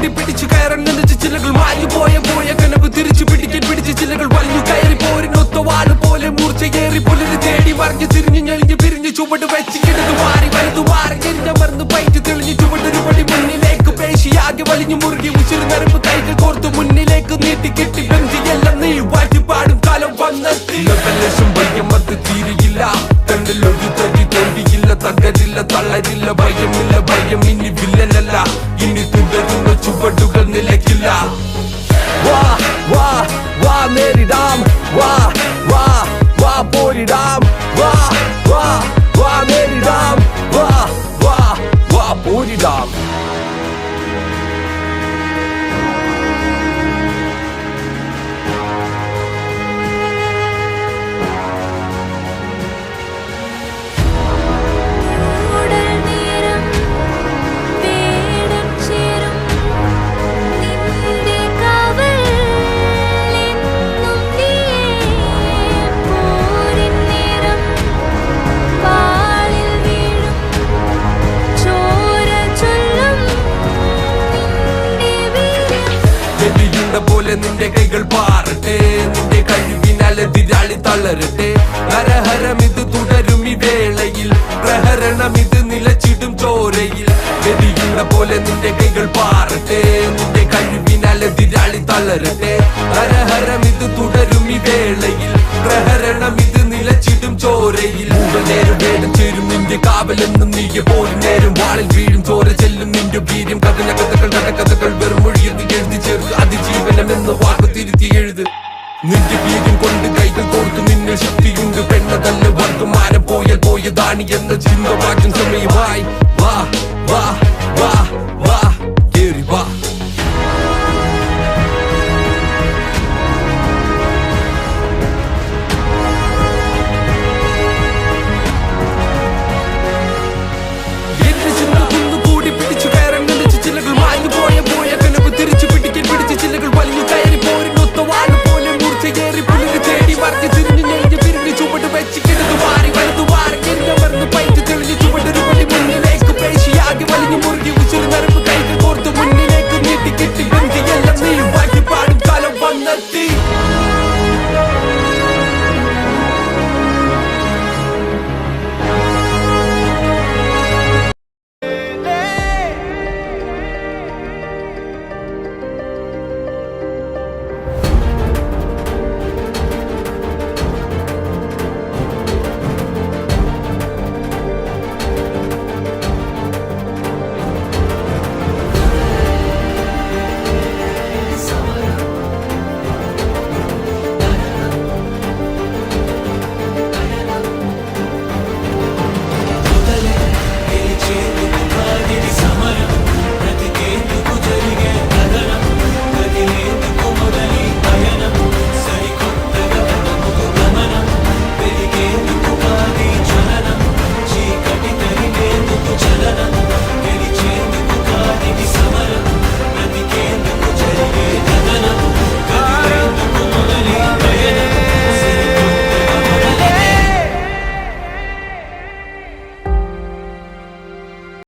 കൂടി പിടിച്ചു കയറാൻ നിന്നിച്ച് ചിലകൾ മാഞ്ഞു പോയ കനവ് തിരിച്ചു പിടിക്കാൻ പിടിച്ച് ചിലകൾ വലിഞ്ഞു കയറി പോരിനൊത്ത വാള് പോലെ മൂർച്ചയേറി പുലര് തേടി മറിഞ്ഞു തിരിഞ്ഞു ഞെളിഞ്ഞു പിരിഞ്ഞു ചുവട് വെച്ച് കിടന്നു മാറി വലതു മാറി എരിഞ്ഞമർന്ന് പൈറ്റ് തെളിഞ്ഞു ചുവടൊരു പടി മുന്നിലേക്ക് പേശിയാകെ വലിഞ്ഞു മുറുകി ഉച്ചിരി നരമ്പ് കൈകൾ കോർത്തു മുന്നിലേക്ക് നീട്ടി കിട്ടി ബന്ധിയെല്ലാം നീ വാറ്റിപ്പാടും കാലം വന്നെത്തി ഭയമത്ത് തീരിയില്ല തണ്ടലൊരു തടി തോണ്ടിയില്ല തകരില്ല തളരില്ല ഭയമില്ല ഭയം ഇനി വില്ലനല്ല ഇനി തുടരുന്ന ചുവടുകൾ നിലയ്ക്കില്ല വാ വാ വാ നേരിടാം വാ വാ വാ പോരിടാം വാ വാ വാ നേരിടാം വാ വാ വാ പോരിടാം പോലെ നിന്റെ കൈകൾ പാറട്ടെ നിന്റെ കഴിവിനാൽ എതിരാളി തളരട്ടെ ഹരഹരം ഇത് തുടരും ഈ വേളയിൽ പ്രഹരണം ഇത് നിലച്ചിടും ചോരയിൽ ഗതിയുടെ പോലെ നിന്റെ കൈകൾ പാറട്ടെ നിന്റെ കഴിവിനാൽ എതിരാളി തളരട്ടെ ഹരഹരം ഇത് തുടരും ഈ വേളയിൽ പ്രഹരണം ഇത് നിലച്ചിടും ചോരയിൽ നേരം വേടം ചേരും നിന്റെ കാവലെന്നും നീയെ പോരും നേരം വാളിൽ വീഴും ചോര ചെല്ലും നിന്റെ വീര്യം കഥന കഥകൾ കഥകൾ വെറും മൊഴിയെന്ന് എഴുതി ചേർക്ക് അതിജീവനമെന്ന് വാക്ക് തിരുത്തി എഴുത് നിന്റെ വീര്യം കൊണ്ട് കൈകൾ കോർത്തു നിന്നിൽ ശക്തിയുണ്ട് പെണ്ണതല്ല വർഗമാനം പോയാൽ പോയതാണ് എന്ന ചിന്തമാക്കി